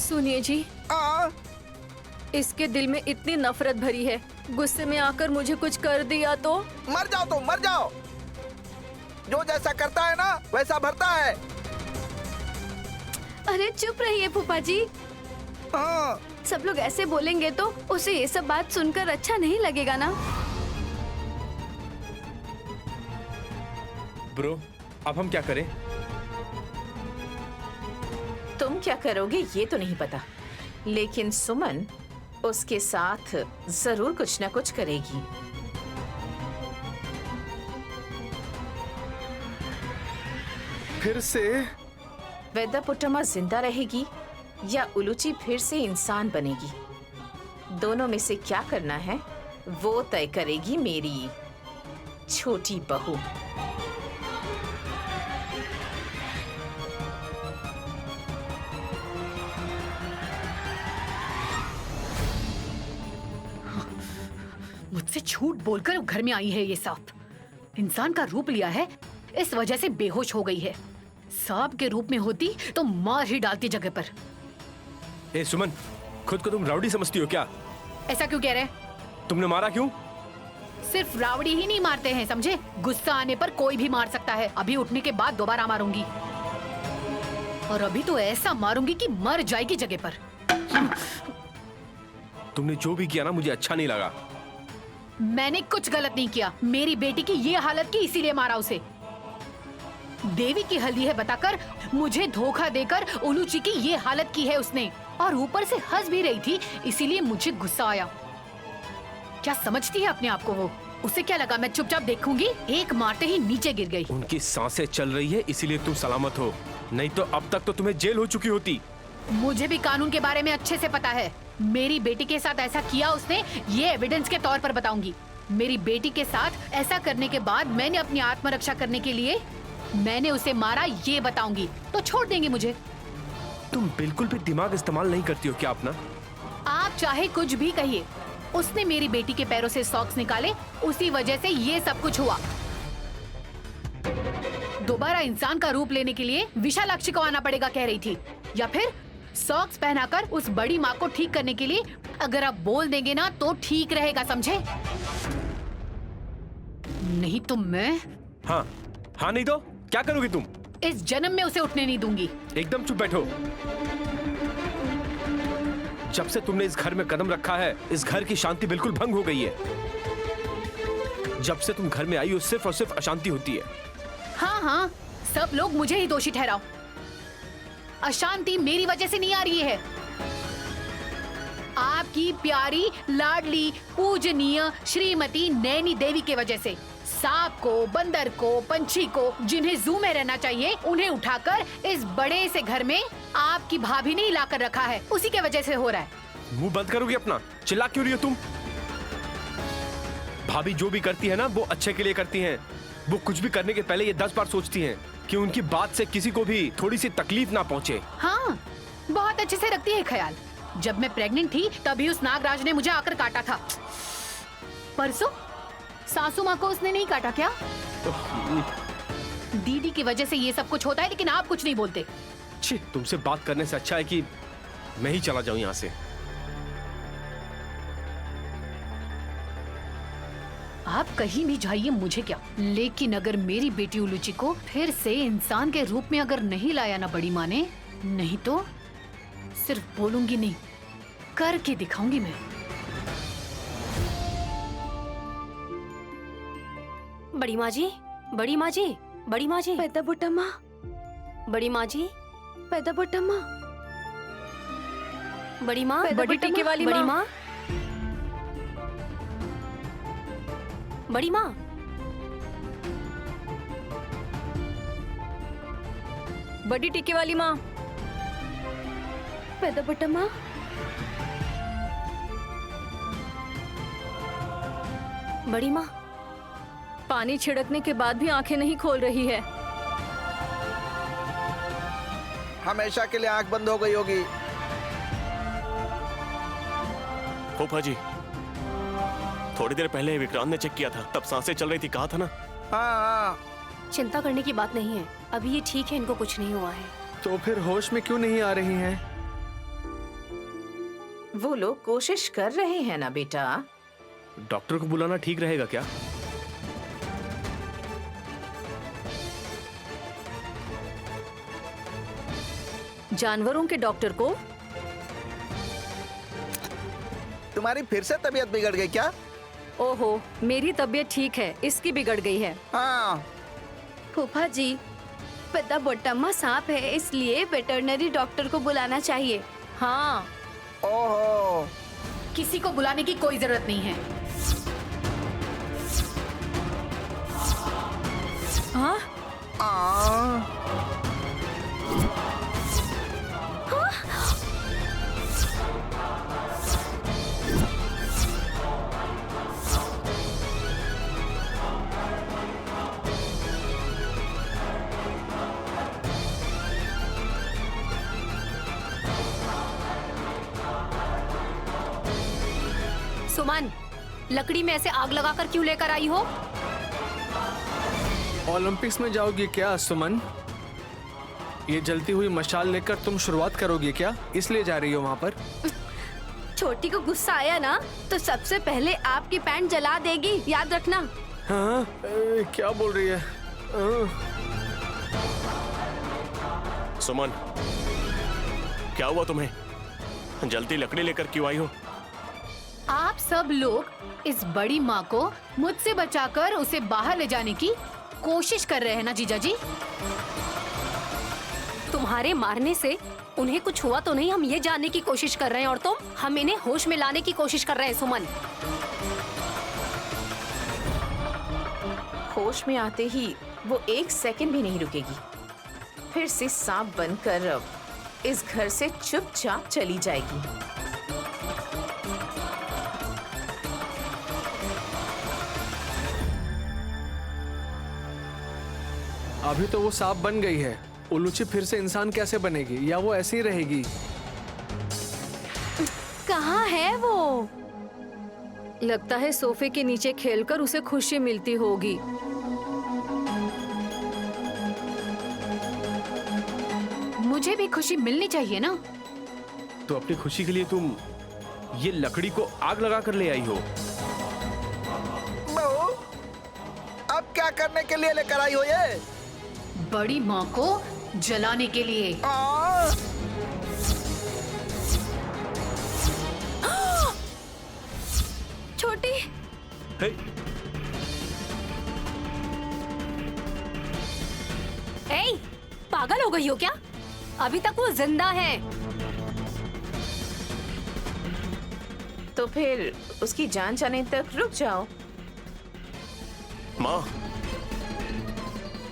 सुनिए जी, इसके दिल में इतनी नफरत भरी है, गुस्से में आकर मुझे कुछ कर दिया तो मर जाओ तुम, मर जाओ। जो जैसा करता है ना वैसा भरता है। अरे चुप रहिए फूफा जी। हाँ। सब लोग ऐसे बोलेंगे तो उसे ये सब बात सुनकर अच्छा नहीं लगेगा ना। ब्रो, अब हम क्या करें? तुम क्या करोगे ये तो नहीं पता, लेकिन सुमन उसके साथ जरूर कुछ न कुछ करेगी। फिर से वेदापुट्टमा जिंदा रहेगी या उलूची फिर से इंसान बनेगी, दोनों में से क्या करना है वो तय करेगी मेरी छोटी बहू। मुझसे झूठ बोलकर घर में आई है ये सांप। इंसान का रूप लिया है, इस वजह से बेहोश हो गई है। सांप के रूप में होती तो मार ही डालती जगह पर। ए सुमन, खुद को तुम राउडी समझती हो क्या? ऐसा क्यों कह रहे? तुमने मारा क्यों? सिर्फ रावड़ी ही नहीं मारते हैं, समझे? गुस्सा आने पर कोई भी मार सकता है। अभी उठने के बाद दोबारा मारूंगी, और अभी तो ऐसा मारूंगी कि मर जाएगी जगह पर। तुमने जो भी किया ना मुझे अच्छा नहीं लगा। मैंने कुछ गलत नहीं किया। मेरी बेटी की ये हालत की इसीलिए मारा उसे। देवी की हल्दी है बताकर मुझे धोखा देकर उलूची की ये हालत की है उसने, और ऊपर से हंस भी रही थी, इसीलिए मुझे गुस्सा आया। क्या समझती है अपने आप को वो? उसे क्या लगा मैं चुपचाप देखूंगी? एक मारते ही नीचे गिर गई। उनकी सांसें चल रही है इसीलिए तुम सलामत हो, नहीं तो अब तक तो तुम्हें जेल हो चुकी होती। मुझे भी कानून के बारे में अच्छे से पता है। मेरी बेटी के साथ ऐसा किया उसने, ये एविडेंस के तौर पर बताऊंगी। मेरी बेटी के साथ ऐसा करने के बाद मैंने अपनी आत्मरक्षा करने के लिए मैंने उसे मारा, ये बताऊंगी तो छोड़ देंगे मुझे? तुम बिल्कुल भी दिमाग इस्तेमाल नहीं करती हो क्या अपना? आप चाहे कुछ भी कहिए, उसने मेरी बेटी के पैरों से सॉक्स निकाले, उसी वजह से ये सब कुछ हुआ। दोबारा इंसान का रूप लेने के लिए विशालाक्षी को आना पड़ेगा कह रही थी, या फिर सॉक्स पहनाकर उस बड़ी माँ को ठीक करने के लिए अगर आप बोल देंगे ना तो ठीक रहेगा, समझे? नहीं तो मैं हाँ हाँ नहीं तो क्या करोगी तुम? इस जन्म में उसे उठने नहीं दूंगी। एकदम चुप बैठो। जब से तुमने इस घर में कदम रखा है इस घर की शांति बिल्कुल भंग हो गई है। जब से तुम घर में आई हो सिर्फ और सिर्फ अशांति होती है। हाँ हाँ, सब लोग मुझे ही दोषी ठहराओ। अशांति मेरी वजह से नहीं आ रही है, आपकी प्यारी लाडली पूजनीय श्रीमती नैनी देवी के वजह से। सांप को, बंदर को, पंछी को जिन्हें जू में रहना चाहिए उन्हें उठाकर इस बड़े से घर में आपकी भाभी ने लाकर रखा है, उसी के वजह से हो रहा है। मुंह बंद करोगी अपना? चिल्ला क्यों रही हो तुम? भाभी जो भी करती है ना वो अच्छे के लिए करती हैं। वो कुछ भी करने के पहले ये 10 बार सोचती हैं कि उनकी बात से किसी को भी थोड़ी सी तकलीफ ना पहुंचे। हाँ, बहुत अच्छे से रखती है ख्याल। जब मैं प्रेग्नेंट थी तभी उस नागराज ने मुझे आकर काटा था। परसों सासू माँ को उसने नहीं काटा क्या? दीदी की वजह से ये सब कुछ होता है, लेकिन आप कुछ नहीं बोलते। छी, तुमसे बात करने से अच्छा है कि मैं ही चला जाऊं यहाँ से। आप कहीं भी जाइए, मुझे क्या। लेकिन अगर मेरी बेटी उलूची को फिर से इंसान के रूप में अगर नहीं लाया ना बड़ी माँ ने, नहीं तो सिर्फ बोलूंगी नहीं, करके दिखाऊंगी मैं। बड़ी माँ जी, बड़ी माँ जी, बड़ी माँ जी, पैदा बुट्टम्मा, बड़ी माँ जी, पैदा बुट्टम्मा, बड़ी माँ, बड़ी टीके वाली बड़ी माँ, बड़ी माँ, बड़ी टीके वाली माँ, पैदा बुट्टम्मा, बड़ी माँ। पानी छिड़कने के बाद भी आंखें नहीं खोल रही है। हमेशा के लिए आंख बंद हो गई होगी। फूफा जी, थोड़ी देर पहले विक्रांत ने चेक किया था, तब सांसें चल रही थी, कहा था ना। हाँ, चिंता करने की बात नहीं है, अभी ये ठीक है, इनको कुछ नहीं हुआ है। तो फिर होश में क्यों नहीं आ रही हैं? वो लोग कोशिश कर रहे हैं ना बेटा। डॉक्टर को बुलाना ठीक रहेगा क्या? जानवरों के डॉक्टर को? तुम्हारी फिर से तबीयत बिगड़ गई क्या? ओहो, मेरी तबीयत ठीक है, इसकी बिगड़ गई है। हाँ। फूफा जी, पेद्दा बोट्टम्मा सांप है, इसलिए वेटरनरी डॉक्टर को बुलाना चाहिए। हाँ, ओहो। किसी को बुलाने की कोई जरूरत नहीं है। हाँ? सुमन, लकड़ी में ऐसे आग लगाकर क्यों लेकर आई हो? ओलंपिक्स में जाओगी क्या सुमन? ये जलती हुई मशाल लेकर तुम शुरुआत करोगी क्या? इसलिए जा रही हो वहाँ पर? छोटी को गुस्सा आया ना तो सबसे पहले आपकी पैंट जला देगी, याद रखना। हाँ? क्या बोल रही है? सुमन, क्या हुआ तुम्हें? जल्दी लकड़ी लेकर क्यों आई हो? आप सब लोग इस बड़ी माँ को मुझसे बचाकर उसे बाहर ले जाने की कोशिश कर रहे हैं ना जीजा जी? तुम्हारे मारने से उन्हें कुछ हुआ तो नहीं, हम ये जानने की कोशिश कर रहे हैं, और तुम हम इन्हें होश में लाने की कोशिश कर रहे हैं। सुमन, होश में आते ही वो 1 सेकंड भी नहीं रुकेगी। फिर से सांप बनकर अब इस घर से चुपचाप चली जाएगी। अभी तो वो सांप बन गई है, उलूची फिर से इंसान कैसे बनेगी? या वो ऐसी ही रहेगी? कहाँ है वो? लगता है सोफे के नीचे खेलकर उसे खुशी मिलती होगी। मुझे भी खुशी मिलनी चाहिए ना। तो अपनी खुशी के लिए तुम ये लकड़ी को आग लगा कर ले आई हो? बहू, अब क्या करने के लिए लेकर आई हो ये? बड़ी माँ को जलाने के लिए। छोटी, हे, ए, पागल हो गई हो क्या? अभी तक वो जिंदा है। तो फिर उसकी जान जाने तक रुक जाओ। माँ,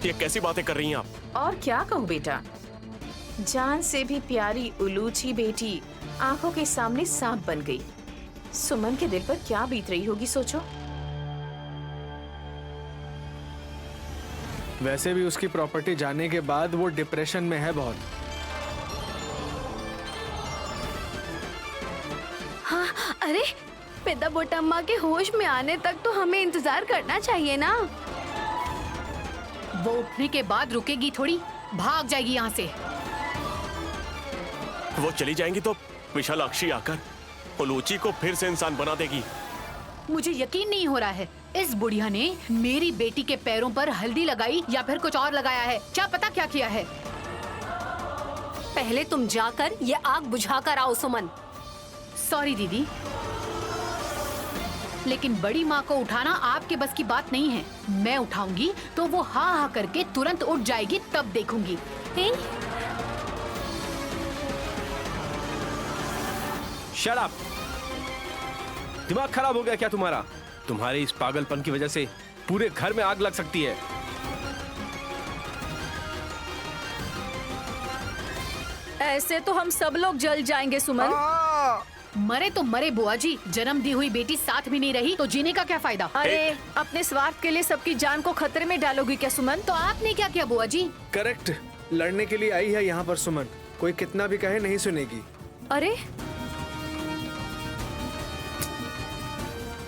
ये कैसी बातें कर रही हैं आप? और क्या कहूँ बेटा, जान से भी प्यारी उलूची बेटी आंखों के सामने सांप बन गई। सुमन के दिल पर क्या बीत रही होगी सोचो। वैसे भी उसकी प्रॉपर्टी जाने के बाद वो डिप्रेशन में है बहुत। हाँ, अरे पेद्दा बोट्टम्मा के होश में आने तक तो हमें इंतजार करना चाहिए ना। वो उठने के बाद रुकेगी थोड़ी, भाग जाएगी यहाँ से। वो चली जाएंगी तो विशालाक्षी आकर उलूची को फिर से इंसान बना देगी। मुझे यकीन नहीं हो रहा है, इस बुढ़िया ने मेरी बेटी के पैरों पर हल्दी लगाई या फिर कुछ और लगाया है। क्या पता क्या किया है। पहले तुम जाकर ये आग बुझा कर आओ सुमन। सॉरी दीदी, लेकिन बड़ी माँ को उठाना आपके बस की बात नहीं है। मैं उठाऊंगी तो वो हाँ हाँ करके तुरंत उठ जाएगी, तब देखूंगी। Shut up! दिमाग खराब हो गया क्या तुम्हारा? तुम्हारे इस पागलपन की वजह से पूरे घर में आग लग सकती है। ऐसे तो हम सब लोग जल जाएंगे सुमन। मरे तो मरे बुआ जी, जन्म दी हुई बेटी साथ भी नहीं रही तो जीने का क्या फायदा। अरे अपने स्वार्थ के लिए सबकी जान को खतरे में डालोगी क्या सुमन? तो आपने क्या किया बुआ जी? करेक्ट, लड़ने के लिए आई है यहाँ पर सुमन। कोई कितना भी कहे नहीं सुनेगी। अरे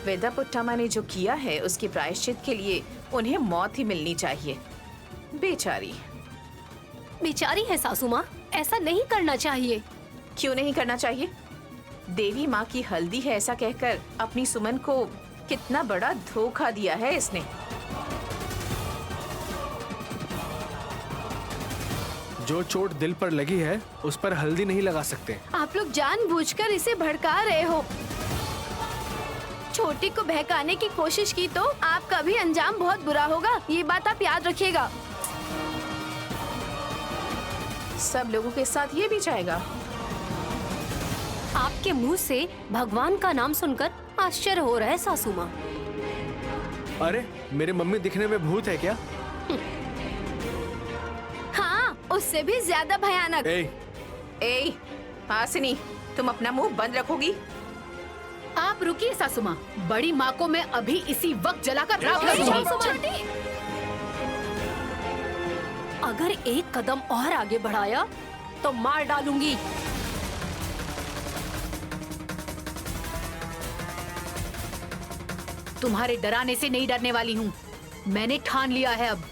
वेदा पुट्टामा ने जो किया है उसके प्रायश्चित के लिए उन्हें मौत ही मिलनी चाहिए। बेचारी। बेचारी है सासू माँ, ऐसा नहीं करना चाहिए। क्यों नहीं करना चाहिए? देवी माँ की हल्दी है ऐसा कहकर अपनी सुमन को कितना बड़ा धोखा दिया है इसने। जो चोट दिल पर लगी है उस पर हल्दी नहीं लगा सकते। आप लोग जानबूझकर इसे भड़का रहे हो। छोटी को बहकाने की कोशिश की तो आपका भी अंजाम बहुत बुरा होगा, ये बात आप याद रखिएगा। सब लोगों के साथ ये भी जाएगा। आपके मुंह से भगवान का नाम सुनकर आश्चर्य हो रहा है सासू माँ। अरे मेरे मम्मी दिखने में भूत है क्या? हाँ, उससे भी ज्यादा भयानक। ए हासिनी, तुम अपना मुंह बंद रखोगी? आप रुकिए सासू माँ, बड़ी माँ को मैं अभी इसी वक्त जलाकर राख करूंगी। अगर एक कदम और आगे बढ़ाया तो मार डालूंगी। तुम्हारे डराने से नहीं डरने वाली हूँ, मैंने ठान लिया है अब।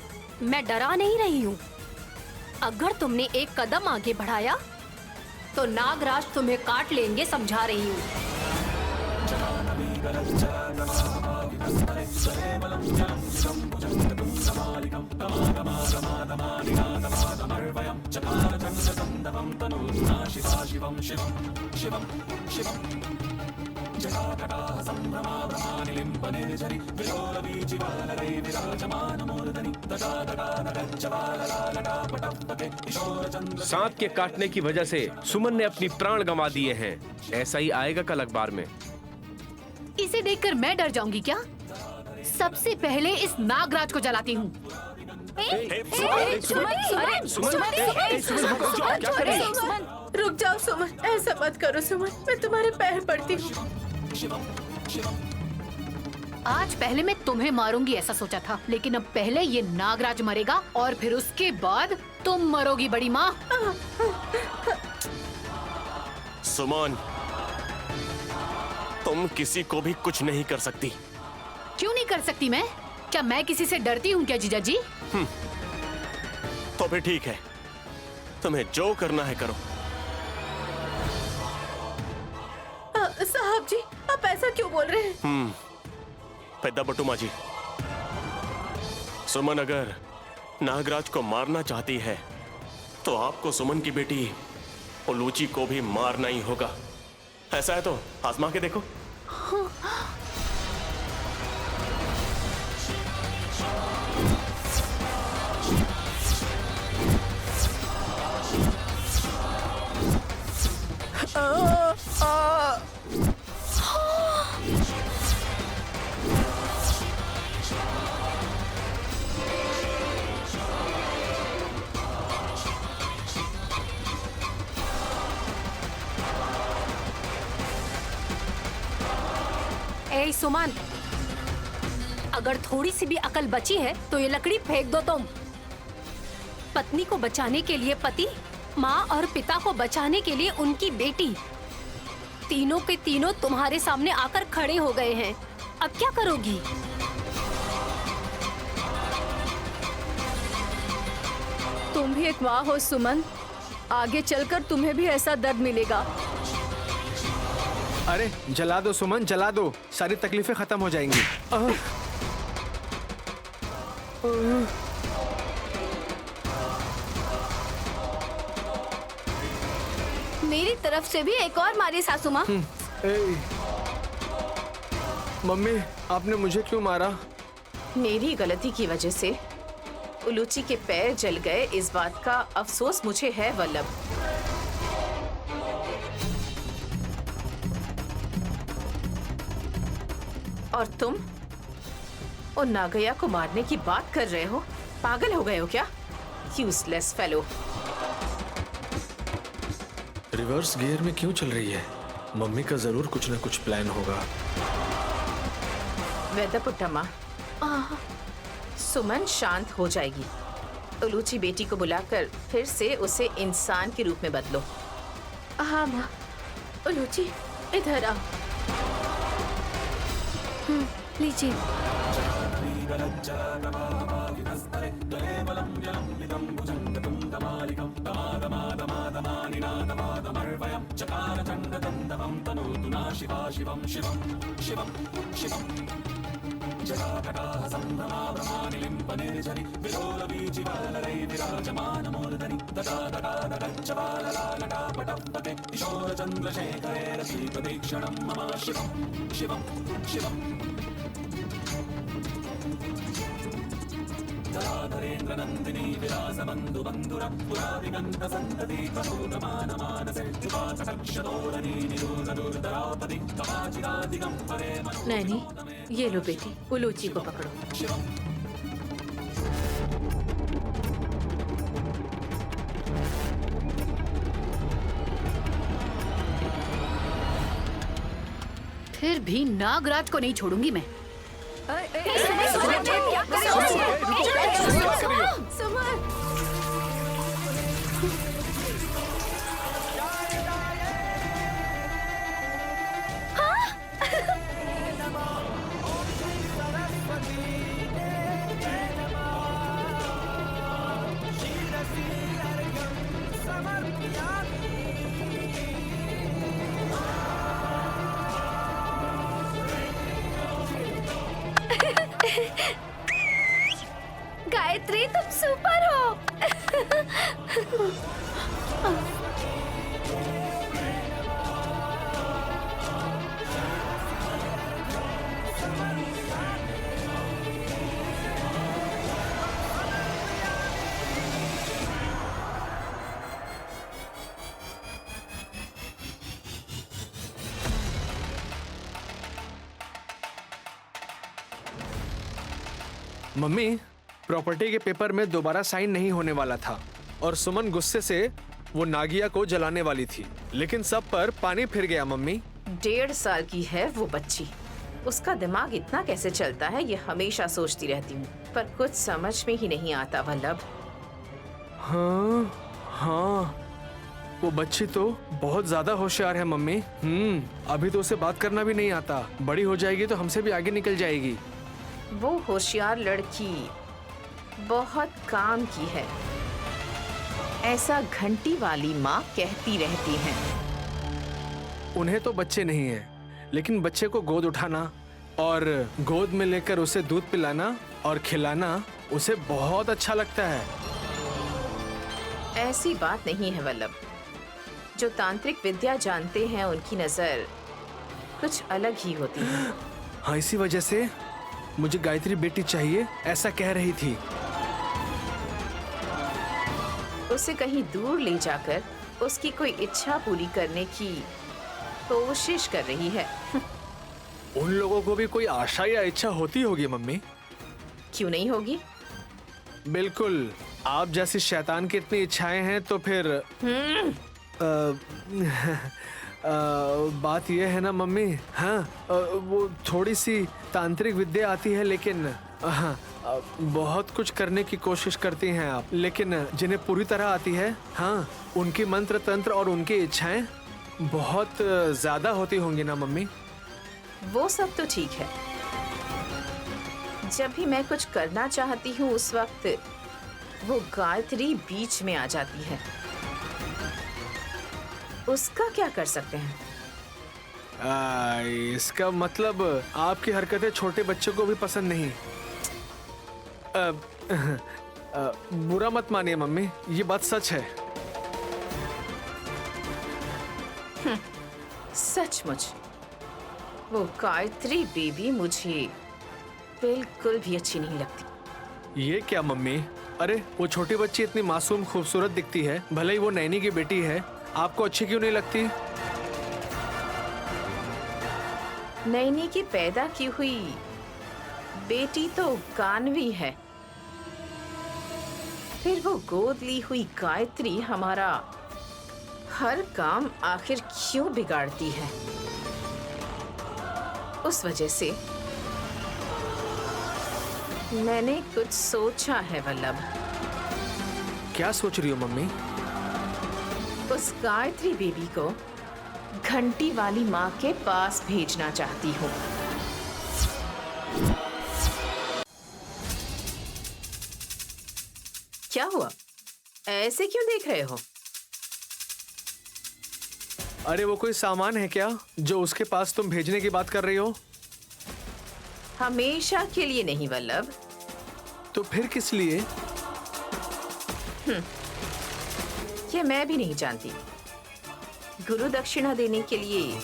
मैं डरा नहीं रही हूँ। अगर तुमने एक कदम आगे बढ़ाया तो नागराज तुम्हें काट लेंगे, समझा रही हूँ। सांप के काटने की वजह से सुमन ने अपनी प्राण गंवा दिए हैं। ऐसा ही आएगा कल अखबार में। इसे देखकर मैं डर जाऊंगी क्या? सबसे पहले इस नागराज को जलाती हूँ। रुक जाओ सुमन, ऐसा मत करो सुमन, मैं तुम्हारे पैर पड़ती हूँ। आज पहले मैं तुम्हें मारूंगी ऐसा सोचा था, लेकिन अब पहले ये नागराज मरेगा और फिर उसके बाद तुम मरोगी बड़ी माँ। सुमन, तुम किसी को भी कुछ नहीं कर सकती। क्यों नहीं कर सकती मैं? क्या मैं किसी से डरती हूँ क्या जीजा जी? तो फिर ठीक है, तुम्हें जो करना है करो। साहब जी, आप ऐसा क्यों बोल रहे हैं? पेद्दा बटुमा जी, सुमन अगर नागराज को मारना चाहती है तो आपको सुमन की बेटी उलूची को भी मारना ही होगा। ऐसा है तो आजमा के देखो। ए सुमन, अगर थोड़ी सी भी अकल बची है तो ये लकड़ी फेंक दो तुम। पत्नी को बचाने के लिए पति, माँ और पिता को बचाने के लिए उनकी बेटी, तीनों के तीनों तुम्हारे सामने आकर खड़े हो गए हैं। अब क्या करोगी? तुम भी एक माँ हो सुमन, आगे चलकर तुम्हें भी ऐसा दर्द मिलेगा। अरे जला दो सुमन, जला दो, सारी तकलीफें खत्म हो जाएंगी। मेरी तरफ से भी एक और मारी सासू माँ। मम्मी, आपने मुझे क्यों मारा? मेरी गलती की वजह से उलूची के पैर जल गए, इस बात का अफसोस मुझे है वल्लभ। और तुम उन नागया को मारने की बात कर रहे हो? पागल हो गए हो क्या? Useless fellow. रिवर्स गियर में क्यों चल रही है? मम्मी का जरूर कुछ न कुछ प्लान होगा। वेदपुट्टम्मा, सुमन शांत हो जाएगी। उलूची बेटी को बुलाकर फिर से उसे इंसान के रूप में बदलो। हाँ माँ। उलूची, इधर आओ। लीजिए। नैनी, ये लो बेटी, उलूची को पकड़ो। फिर भी नागराज को नहीं छोड़ूंगी मैं। गायत्री, तुम सुपर हो। मम्मी, प्रॉपर्टी के पेपर में दोबारा साइन नहीं होने वाला था और सुमन गुस्से से वो नागिया को जलाने वाली थी, लेकिन सब पर पानी फिर गया। मम्मी, 1.5 साल की है वो बच्ची, उसका दिमाग इतना कैसे चलता है ये हमेशा सोचती रहती हूँ, पर कुछ समझ में ही नहीं आता वल्लभ। हाँ, वो बच्ची तो बहुत ज्यादा होशियार है मम्मी। अभी तो उसे बात करना भी नहीं आता, बड़ी हो जाएगी तो हमसे भी आगे निकल जाएगी। वो होशियार लड़की बहुत काम की है, ऐसा घंटी वाली माँ कहती रहती हैं। उन्हें तो बच्चे नहीं है, लेकिन बच्चे को गोद उठाना और गोद में लेकर उसे दूध पिलाना और खिलाना उसे बहुत अच्छा लगता है। ऐसी बात नहीं है वल्लभ, जो तांत्रिक विद्या जानते हैं उनकी नजर कुछ अलग ही होती है। हाँ, इसी वजह से मुझे गायत्री बेटी चाहिए, ऐसा कह रही थी। उसे कहीं दूर ले जाकर उसकी कोई इच्छा पूरी करने की कोशिश कर रही है। उन लोगों को भी कोई आशा या इच्छा होती होगी मम्मी। क्यों नहीं होगी? बिल्कुल, आप जैसी शैतान की इतनी इच्छाएं हैं तो फिर बात यह है ना मम्मी, हाँ, वो थोड़ी सी तांत्रिक विद्या आती है, लेकिन हाँ, बहुत कुछ करने की कोशिश करती हैं आप, लेकिन जिन्हें पूरी तरह आती है, हाँ, उनकी मंत्र तंत्र और उनकी इच्छाएं बहुत ज्यादा होती होंगी ना मम्मी। वो सब तो ठीक है, जब भी मैं कुछ करना चाहती हूँ उस वक्त वो गायत्री बीच में आ जाती है। उसका क्या कर सकते हैं? इसका मतलब आपकी हरकतें छोटे बच्चों को भी पसंद नहीं। बुरा मत मानिए मम्मी, ये बात सच है। सचमुच वो गायत्री बेबी मुझे बिल्कुल भी अच्छी नहीं लगती। ये क्या मम्मी? अरे वो छोटी बच्ची इतनी मासूम खूबसूरत दिखती है, भले ही वो नैनी की बेटी है, आपको अच्छी क्यों नहीं लगती? नैनी की पैदा की हुई बेटी तो गानवी है, फिर वो गोद ली हुई गायत्री हमारा हर काम आखिर क्यों बिगाड़ती है? उस वजह से मैंने कुछ सोचा है वल्लभ। क्या सोच रही हो मम्मी? उस गायत्री बेबी को घंटी वाली माँ के पास भेजना चाहती हूँ। क्या हुआ? ऐसे क्यों देख रहे हो? अरे वो कोई सामान है क्या जो उसके पास तुम भेजने की बात कर रही हो? हमेशा के लिए नहीं वल्लभ। तो फिर किस लिए? ये मैं भी नहीं जानती। गुरु दक्षिणा देने के लिए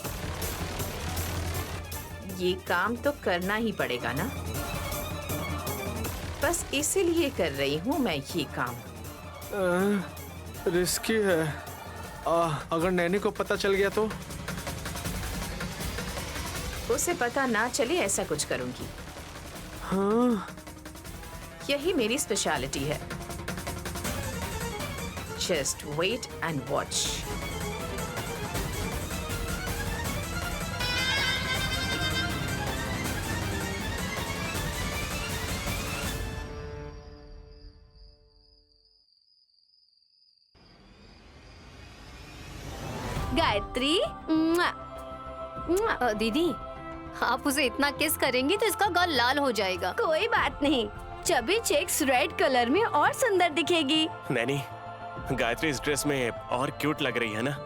ये काम तो करना ही पड़ेगा ना। बस इसीलिए कर रही हूँ मैं ये काम। रिस्की है। अगर नैनी को पता चल गया तो? उसे पता ना चले ऐसा कुछ करूंगी। हाँ। यही मेरी स्पेशलिटी है। Just wait and watch. Gayatri, मुआ, मुआ। दीदी, आप उसे इतना किस करेंगी तो इसका गाल लाल हो जाएगा। कोई बात नहीं, चबी चेक्स रेड कलर में और सुंदर दिखेगी। नैनी, गायत्री इस ड्रेस में और क्यूट लग रही है ना।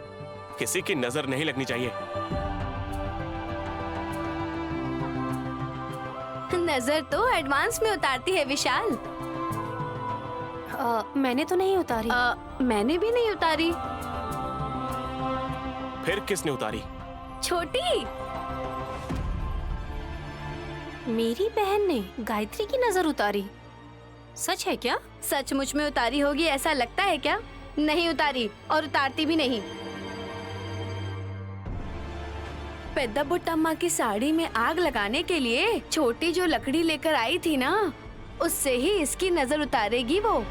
किसी की नजर नहीं लगनी चाहिए। नजर तो एडवांस में उतारती है विशाल। मैंने तो नहीं उतारी। मैंने भी नहीं उतारी। फिर किसने उतारी? छोटी। मेरी बहन ने गायत्री की नजर उतारी? सच है क्या? सचमुच में उतारी होगी ऐसा लगता है क्या? नहीं उतारी और उतारती भी नहीं। पेद्दा बुट्टम्मा की साड़ी में आग लगाने के लिए छोटी जो लकड़ी लेकर आई थी ना, उससे ही इसकी नजर उतारेगी वो।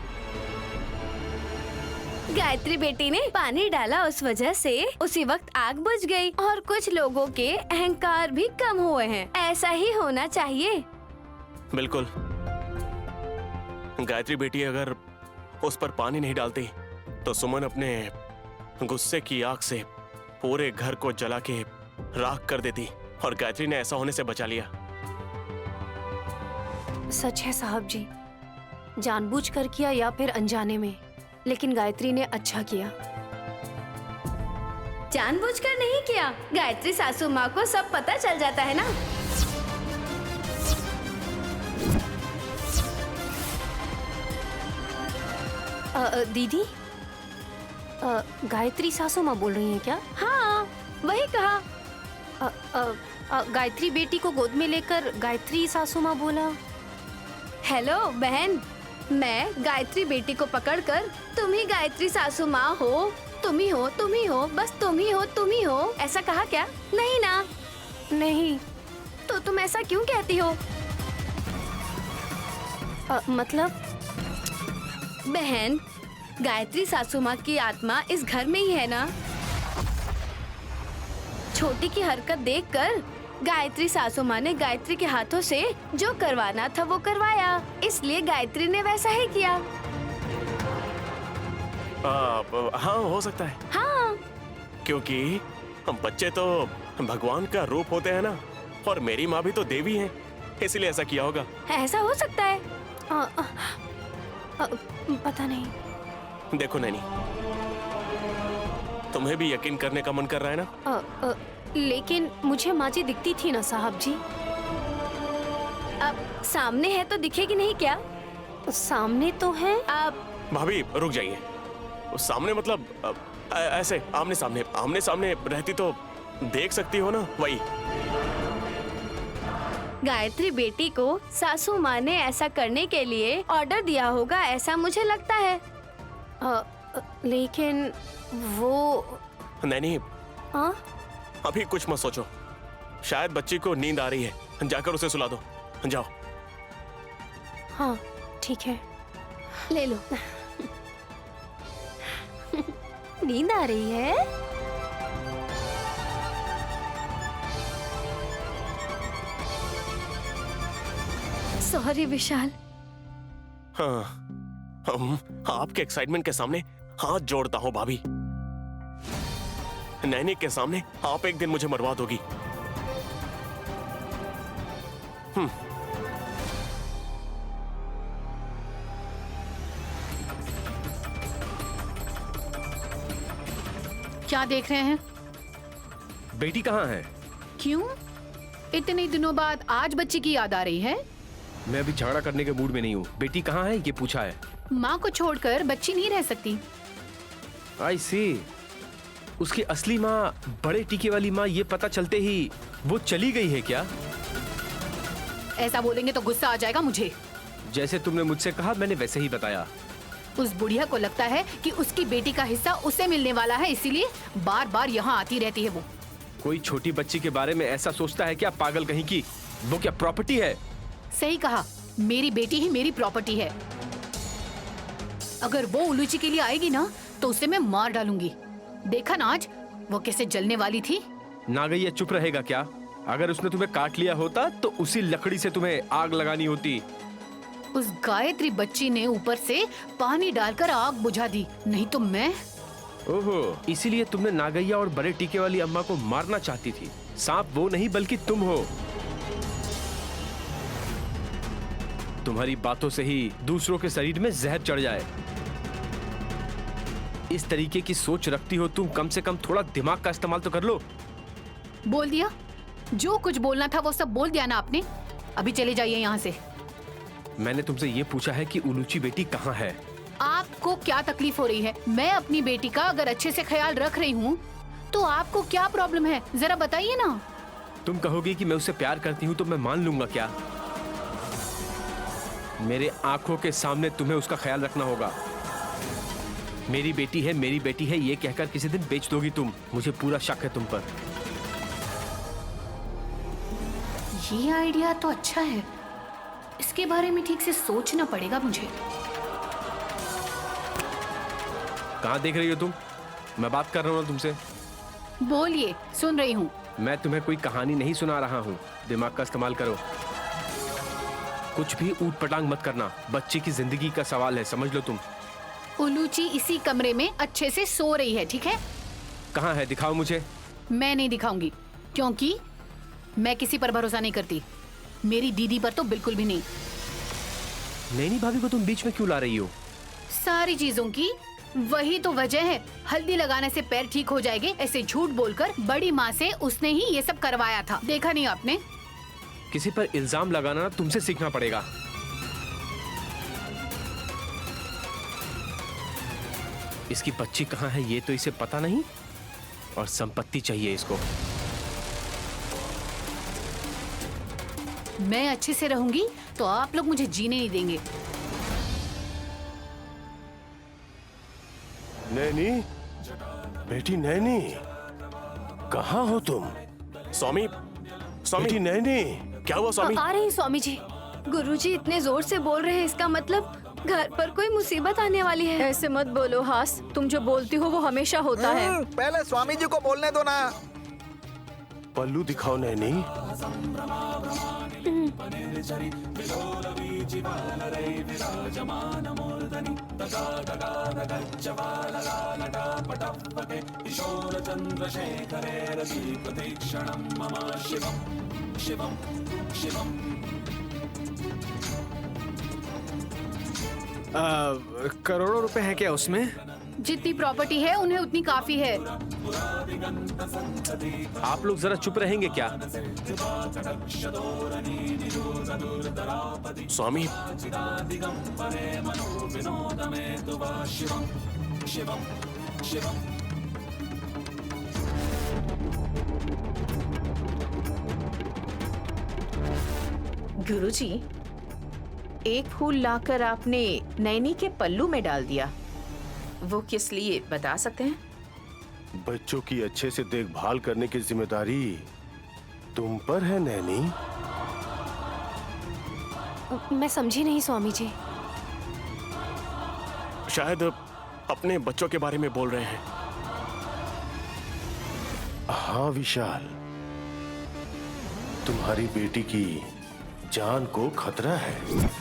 गायत्री बेटी ने पानी डाला, उस वजह से उसी वक्त आग बुझ गई और कुछ लोगों के अहंकार भी कम हुए हैं। ऐसा ही होना चाहिए। बिल्कुल। गायत्री बेटी अगर उस पर पानी नहीं डालती तो सुमन अपने गुस्से की आग से पूरे घर को जला के राख कर देती, और गायत्री ने ऐसा होने से बचा लिया। सच है साहब जी, जानबूझकर किया या फिर अनजाने में, लेकिन गायत्री ने अच्छा किया। जानबूझकर नहीं किया। गायत्री सासू माँ को सब पता चल जाता है ना। दीदी, गायत्री सासू माँ बोल रही हैं क्या? हाँ, वही कहा। गायत्री बेटी को गोद में लेकर गायत्री सासू माँ बोला। हेलो बहन, मैं गायत्री बेटी को पकड़कर तुम ही गायत्री सासू माँ हो, तुम ही हो, तुम ही हो, बस तुम ही हो, तुम ही हो, ऐसा कहा क्या? नहीं ना? नहीं। तो तुम ऐसा क्यों कहती हो? मतलब? बहन, गायत्री सासू माँ की आत्मा इस घर में ही है ना। छोटी की हरकत देखकर गायत्री सासू माँ ने गायत्री के हाथों से जो करवाना था वो करवाया, इसलिए गायत्री ने वैसा ही किया। हाँ, हो सकता है। हाँ, क्योंकि हम बच्चे तो भगवान का रूप होते हैं ना, और मेरी माँ भी तो देवी है, इसलिए ऐसा किया होगा। ऐसा हो सकता है। पता नहीं। देखो नैनी, तुम्हें भी यकीन करने का मन कर रहा है ना? लेकिन मुझे माँ जी दिखती थी ना साहब जी। अब सामने है तो दिखेगी नहीं क्या? सामने तो है। आप भाभी रुक जाइए। सामने मतलब ऐसे आमने सामने रहती तो देख सकती हो ना, वही। गायत्री बेटी को सासू माँ ने ऐसा करने के लिए ऑर्डर दिया होगा, ऐसा मुझे लगता है। लेकिन वो नैनी, हाँ? अभी कुछ मत सोचो। शायद बच्ची को नींद आ रही है, जाकर उसे सुला दो। जाओ। हाँ ठीक है, ले लो। नींद आ रही है। सॉरी विशाल। हाँ, आपके एक्साइटमेंट के सामने हाथ जोड़ता हूँ भाभी। नैनी के सामने आप एक दिन मुझे मरवा दोगी। क्या देख रहे हैं? बेटी कहाँ है? क्यों? इतने दिनों बाद आज बच्ची की याद आ रही है? मैं अभी झगड़ा करने के मूड में नहीं हूँ। बेटी कहाँ है ये पूछा है। माँ को छोड़कर बच्ची नहीं रह सकती। आई सी। उसकी असली माँ, बड़े टीके वाली माँ, ये पता चलते ही वो चली गई है क्या? ऐसा बोलेंगे तो गुस्सा आ जाएगा मुझे। जैसे तुमने मुझसे कहा मैंने वैसे ही बताया। उस बुढ़िया को लगता है कि उसकी बेटी का हिस्सा उसे मिलने वाला है, इसीलिए बार बार यहाँ आती रहती है वो। कोई छोटी बच्ची के बारे में ऐसा सोचता है क्या, पागल कहीं की? वो क्या प्रॉपर्टी है? सही कहा, मेरी बेटी ही मेरी प्रॉपर्टी है। अगर वो उलूची के लिए आएगी ना तो उसे मैं मार डालूंगी। देखा ना आज वो कैसे जलने वाली थी। नागैया चुप रहेगा क्या? अगर उसने तुम्हें काट लिया होता तो उसी लकड़ी से तुम्हें आग लगानी होती। उस गायत्री बच्ची ने ऊपर से पानी डालकर आग बुझा दी, नहीं तो मैं। ओहो, इसीलिए तुमने नागैया और बड़े टीके वाली अम्मा को मारना चाहती थी। सांप वो नहीं बल्कि तुम हो। तुम्हारी बातों से ही दूसरों के शरीर में जहर चढ़ जाए। इस तरीके की सोच रखती हो तुम, कम से कम थोड़ा दिमाग का इस्तेमाल तो कर लो। बोल दिया, जो कुछ बोलना था वो सब बोल दिया ना आपने। अभी चले जाइए यहाँ से। मैंने तुमसे ये पूछा है कि उलूची बेटी कहाँ है। आपको क्या तकलीफ हो रही है? मैं अपनी बेटी का अगर अच्छे से ख्याल रख रही हूँ तो आपको क्या प्रॉब्लम है, जरा बताइए ना। तुम कहोगे कि मैं उससे प्यार करती हूँ तो मैं मान लूंगा क्या? मेरे आंखों के सामने तुम्हें उसका ख्याल रखना होगा। मेरी बेटी है ये कहकर किसी दिन बेच दोगी तुम। मुझे पूरा शक है तुम पर। ये आइडिया तो अच्छा है, इसके बारे में ठीक से सोचना पड़ेगा मुझे। कहाँ देख रही हो तुम? मैं बात कर रहा हूँ तुमसे। बोलिए, सुन रही हूँ। मैं तुम्हें कोई कहानी नहीं सुना रहा हूँ। दिमाग का इस्तेमाल करो। कुछ भी ऊट पटांग मत करना। बच्चे की जिंदगी का सवाल है, समझ लो तुम। उलूची इसी कमरे में अच्छे से सो रही है, ठीक है? कहाँ है? दिखाओ मुझे। मैं नहीं दिखाऊंगी, क्योंकि मैं किसी पर भरोसा नहीं करती। मेरी दीदी पर तो बिल्कुल भी नहीं। नैनी भाभी को तुम बीच में क्यों ला रही हो? सारी चीजों की वही तो वजह है। हल्दी लगाने से पैर ठीक हो जाएंगे, ऐसे झूठ बोलकर बड़ी माँ से उसने ही ये सब करवाया था। देखा नहीं आपने? किसी पर इल्जाम लगाना तुमसे सीखना पड़ेगा। इसकी बच्ची कहाँ है ये तो इसे पता नहीं, और संपत्ति चाहिए इसको। मैं अच्छे से रहूंगी तो आप लोग मुझे जीने नहीं देंगे। नैनी, बेटी नैनी, कहाँ हो तुम? स्वामी, स्वामी। बेटी नैनी, क्या हुआ स्वामी? आ रही हैं स्वामी जी। गुरुजी इतने जोर से बोल रहे हैं, इसका मतलब घर पर कोई मुसीबत आने वाली है। ऐसे मत बोलो हास, तुम जो बोलती हो वो हमेशा होता है। पहले स्वामी जी को बोलने दो ना। पल्लू दिखाओ नैनी। करोड़ों रुपए हैं क्या उसमें? जितनी प्रॉपर्टी है उन्हें उतनी काफी है। आप लोग जरा चुप रहेंगे क्या? स्वामी, गुरुजी, एक फूल लाकर आपने नैनी के पल्लू में डाल दिया, वो किस लिए बता सकते हैं? बच्चों की अच्छे से देखभाल करने की जिम्मेदारी तुम पर है नैनी। मैं समझी नहीं स्वामी जी। शायद अपने बच्चों के बारे में बोल रहे हैं। हाँ विशाल, तुम्हारी बेटी की जान को खतरा है।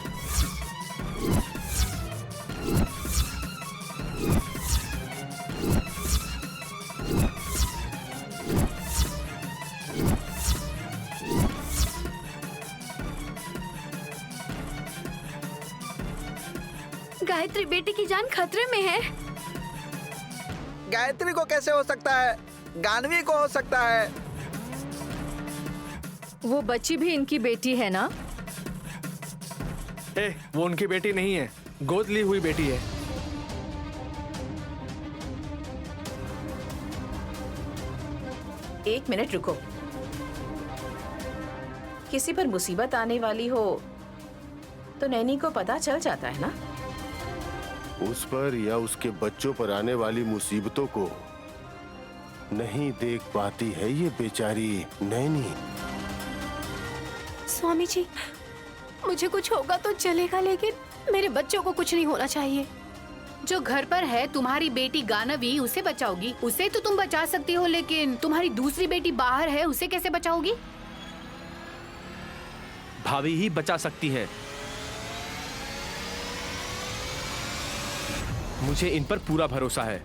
गायत्री बेटी की जान खतरे में है। गायत्री को कैसे हो सकता है? गानवी को हो सकता है। वो बच्ची भी इनकी बेटी है ना? वो उनकी बेटी नहीं है, गोद ली हुई बेटी है। एक मिनट रुको। किसी पर मुसीबत आने वाली हो तो नैनी को पता चल जाता है ना? उस पर या उसके बच्चों पर आने वाली मुसीबतों को नहीं देख पाती है ये बेचारी नैनी। स्वामी जी, मुझे कुछ होगा तो चलेगा, लेकिन मेरे बच्चों को कुछ नहीं होना चाहिए। जो घर पर है तुम्हारी बेटी गानवी, उसे बचाओगी। उसे तो तुम बचा सकती हो, लेकिन तुम्हारी दूसरी बेटी बाहर है, उसे कैसे बचाओगी? भाभी ही बचा सकती हैं। मुझे इन पर पूरा भरोसा है,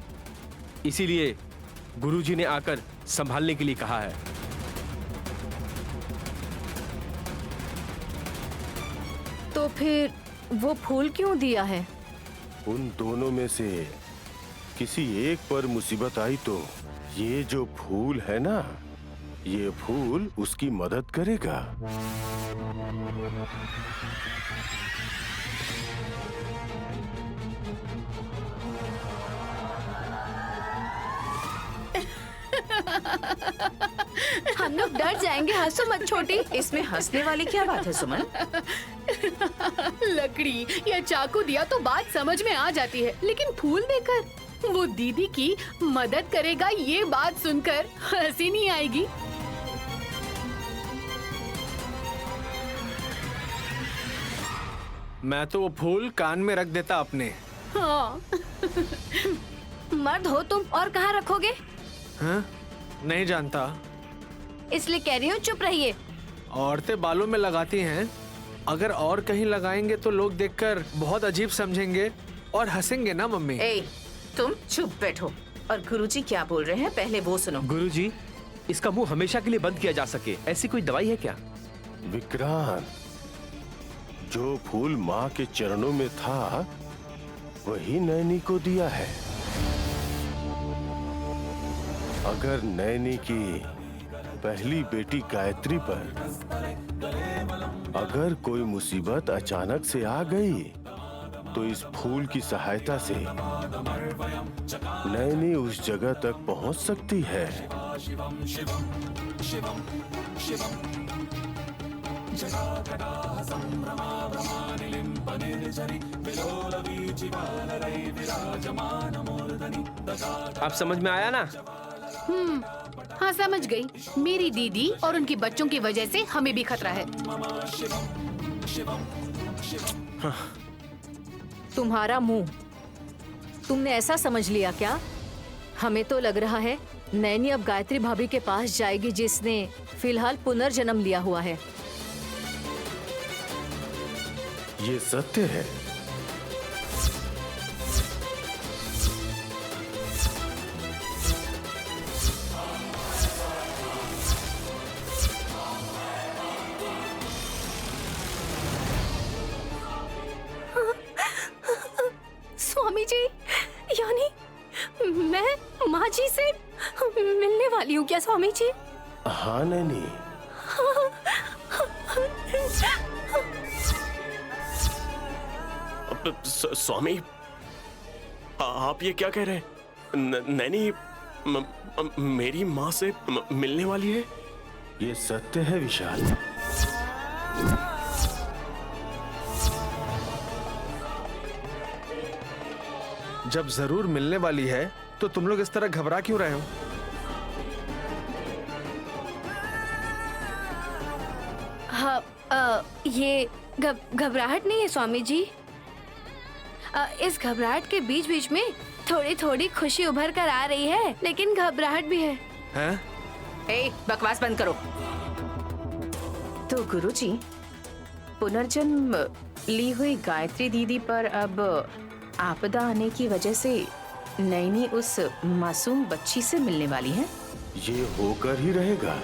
इसीलिए गुरुजी ने आकर संभालने के लिए कहा है। तो फिर वो फूल क्यों दिया है? उन दोनों में से किसी एक पर मुसीबत आई तो ये जो फूल है ना, ये फूल उसकी मदद करेगा। हम लोग डर जाएंगे, हंसो मत छोटी। इसमें हंसने वाली क्या बात है सुमन? लकड़ी या चाकू दिया तो बात समझ में आ जाती है, लेकिन फूल देकर वो दीदी की मदद करेगा, ये बात सुनकर हंसी नहीं आएगी? मैं तो वो फूल कान में रख देता अपने। हाँ। मर्द हो तुम, और कहाँ रखोगे? हाँ? नहीं जानता। इसलिए कह रही हूँ, चुप रहिए। औरतें बालों में लगाती हैं, अगर और कहीं लगाएंगे तो लोग देखकर बहुत अजीब समझेंगे और हंसेंगे ना मम्मी। ए, तुम चुप बैठो और गुरुजी क्या बोल रहे हैं पहले वो सुनो। गुरुजी, इसका मुंह हमेशा के लिए बंद किया जा सके, ऐसी कोई दवाई है क्या? विक्रांत, जो फूल माँ के चरणों में था वही नैनी को दिया है। अगर नैनी की पहली बेटी गायत्री पर अगर कोई मुसीबत अचानक से आ गई तो इस फूल की सहायता से नैनी उस जगह तक पहुंच सकती है। आप समझ में आया ना? हाँ, समझ गई। मेरी दीदी और उनके बच्चों की वजह से हमें भी खतरा है। तुम्हारा मुंह, तुमने ऐसा समझ लिया क्या? हमें तो लग रहा है नैनी अब गायत्री भाभी के पास जाएगी, जिसने फिलहाल पुनर्जन्म लिया हुआ है। ये सत्य है। स्वामी जी, यानी मैं माँ जी से मिलने वाली हूँ क्या स्वामी जी? हाँ नैनी, स्वामी, आप ये क्या कह रहे हैं? नैनी मेरी माँ से मिलने वाली है? ये सत्य है विशाल। जब जरूर मिलने वाली है तो तुम लोग इस तरह घबरा क्यों रहे हो? हाँ, ये घबराहट नहीं है स्वामी जी। इस घबराहट के बीच बीच में थोड़ी थोड़ी खुशी उभर कर आ रही है, लेकिन घबराहट भी है। हैं? ए, बकवास बंद करो। तो गुरुजी, पुनर्जन्म ली हुई गायत्री दीदी पर अब आपदा आने की वजह से नैनी उस मासूम बच्ची से मिलने वाली है। ये होकर ही रहेगा।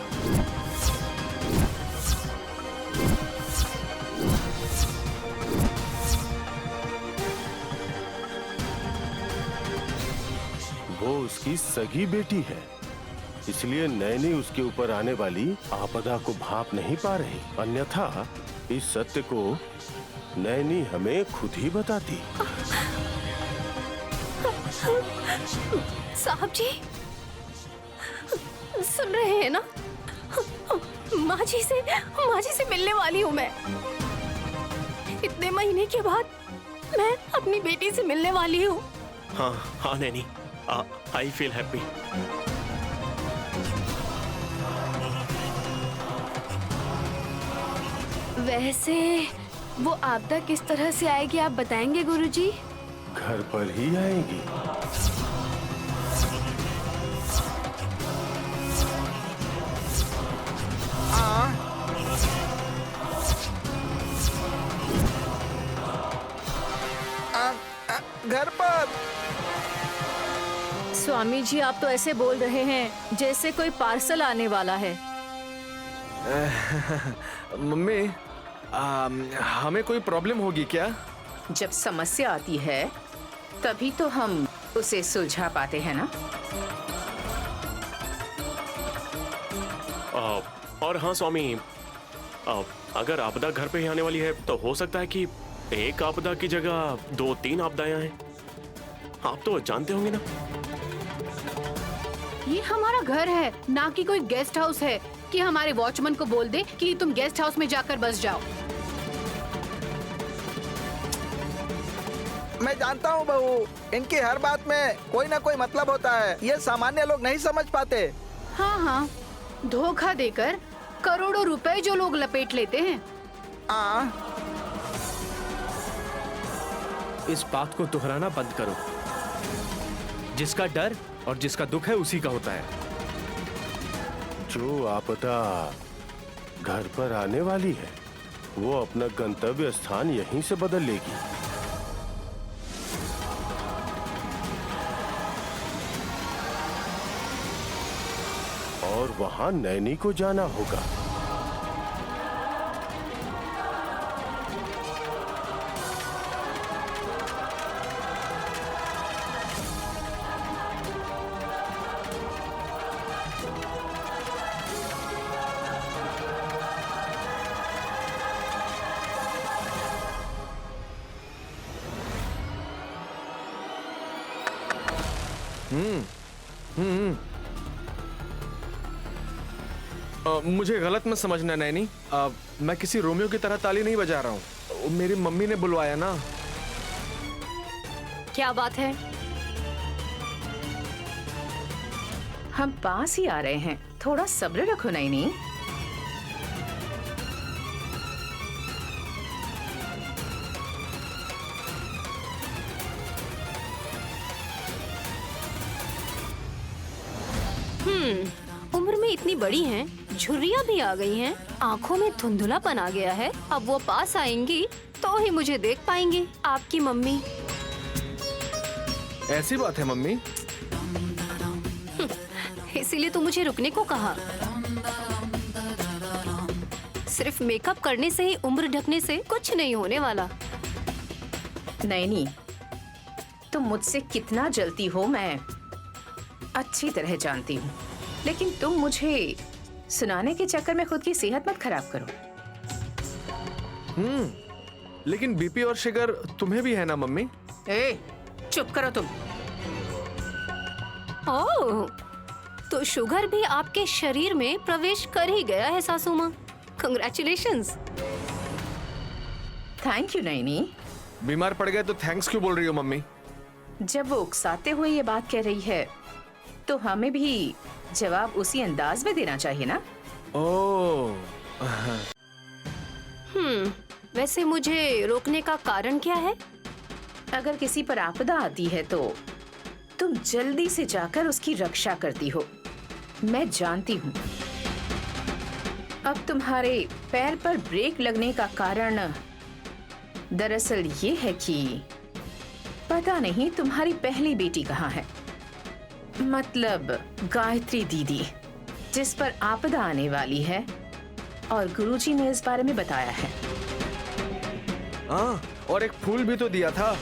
वो उसकी सगी बेटी है, इसलिए नैनी उसके ऊपर आने वाली आपदा को भाप नहीं पा रही, अन्यथा इस सत्य को नैनी हमें खुद ही बताती। साहब जी सुन रहे हैं ना, माँ जी से मिलने वाली हूँ मैं। इतने महीने के बाद मैं अपनी बेटी से मिलने वाली हूँ। हाँ हाँ नैनी, आई फील हैप्पी। वैसे वो आपदा किस तरह से आएगी आप बताएंगे गुरुजी? घर पर ही आएगी। घर पर। स्वामी जी, आप तो ऐसे बोल रहे हैं जैसे कोई पार्सल आने वाला है। मम्मी, हमें कोई प्रॉब्लम होगी क्या? जब समस्या आती है तभी तो हम उसे सुलझा पाते हैं ना। और हाँ स्वामी, अगर आपदा घर पे ही आने वाली है तो हो सकता है कि एक आपदा की जगह 2-3 आपदाएं आए। आप तो जानते होंगे ना। ये हमारा घर है, ना कि कोई गेस्ट हाउस है कि हमारे वॉचमैन को बोल दे कि तुम गेस्ट हाउस में जाकर बस जाओ। मैं जानता हूँ बहू, इनकी हर बात में कोई ना कोई मतलब होता है, ये सामान्य लोग नहीं समझ पाते। हाँ हाँ, धोखा देकर करोड़ों रुपए जो लोग लपेट लेते हैं। इस बात को दोहराना बंद करो। जिसका डर और जिसका दुख है उसी का होता है। जो आपदा घर पर आने वाली है वो अपना गंतव्य स्थान यहीं से बदल लेगी। और वहां नैनी को जाना होगा। मुझे गलत मत समझना नैनी, मैं किसी रोमियो की तरह ताली नहीं बजा रहा हूँ। मेरी मम्मी ने बुलवाया ना। क्या बात है? हम पास ही आ रहे हैं, थोड़ा सब्र रखो नैनी। उम्र में इतनी बड़ी हैं, झुर्रियाँ भी आ गई हैं, आंखों में धुंधलापन आ गया है। अब वो पास आएंगी तो ही मुझे देख पाएंगी। आपकी मम्मी। ऐसी बात है मम्मी? इसीलिए तो मुझे रुकने को कहा। सिर्फ मेकअप करने से ही उम्र ढकने से कुछ नहीं होने वाला। नैनी, तुम मुझसे कितना जलती हो मैं अच्छी तरह जानती हूँ, लेकिन तुम मुझे सुनाने के चक्कर में खुद की सेहत मत खराब करो। लेकिन बीपी और शुगर तुम्हें भी है ना मम्मी? ए, चुप करो तुम। ओह, तो शुगर भी आपके शरीर में प्रवेश कर ही गया है सासू माँ। कंग्रेचुलेशंस। Thank you Naini. बीमार पड़ गए तो थैंक्स क्यों बोल रही हो मम्मी? जब वो उकसाते हुए ये बात कह रही है तो हमें भी जवाब उसी अंदाज में देना चाहिए ना। ओह, वैसे मुझे रोकने का कारण क्या है? अगर किसी पर आपदा आती है तो तुम जल्दी से जाकर उसकी रक्षा करती हो। मैं जानती हूँ। अब तुम्हारे पैर पर ब्रेक लगने का कारण दरअसल ये है कि पता नहीं तुम्हारी पहली बेटी कहाँ है, मतलब गायत्री दीदी, जिस पर आपदा आने वाली है और गुरुजी ने इस बारे में बताया है। हाँ, और एक फूल भी तो दिया था।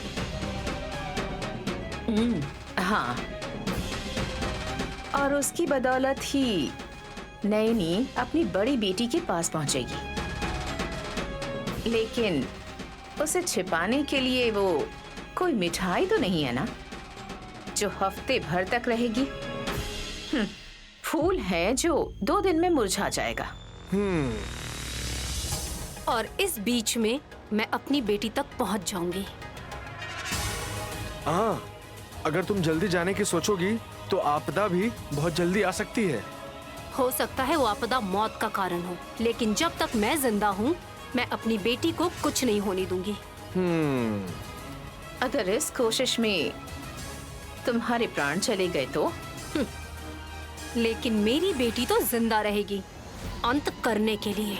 हाँ, और उसकी बदौलत ही नैनी अपनी बड़ी बेटी के पास पहुंचेगी। लेकिन उसे छिपाने के लिए वो कोई मिठाई तो नहीं है ना जो हफ्ते भर तक रहेगी। फूल है जो 2 दिन में मुरझा जाएगा। और इस बीच में मैं अपनी बेटी तक पहुंच जाऊंगी। हाँ, अगर तुम जल्दी जाने की सोचोगी तो आपदा भी बहुत जल्दी आ सकती है। हो सकता है वो आपदा मौत का कारण हो, लेकिन जब तक मैं जिंदा हूँ मैं अपनी बेटी को कुछ नहीं होने दूंगी। अगर इस कोशिश में तुम्हारे प्राण चले गए तो? लेकिन मेरी बेटी तो जिंदा रहेगी अंत करने के लिए।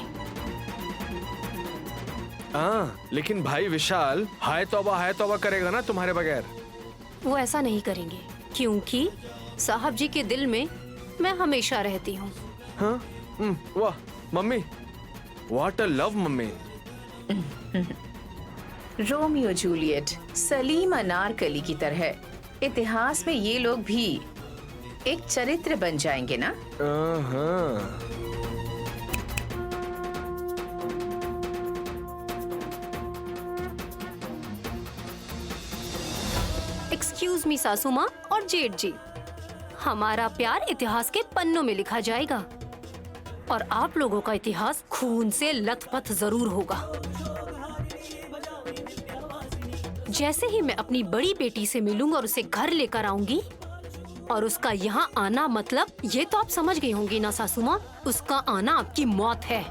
हाँ, लेकिन भाई विशाल हाय तौबा करेगा ना तुम्हारे बगैर। वो ऐसा नहीं करेंगे क्योंकि साहब जी के दिल में मैं हमेशा रहती हूँ। हाँ? वाह mummy, what a love mummy. Romeo Juliet, Salim Anarkali की तरह इतिहास में ये लोग भी एक चरित्र बन जाएंगे ना। एक्सक्यूज मी सासू माँ और जेठ जी, हमारा प्यार इतिहास के पन्नों में लिखा जाएगा और आप लोगों का इतिहास खून से लथपथ जरूर होगा। जैसे ही मैं अपनी बड़ी बेटी से मिलूंगा और उसे घर लेकर आऊंगी, और उसका यहाँ आना मतलब ये तो आप समझ गई होंगी ना सासू माँ, उसका आना आपकी मौत है।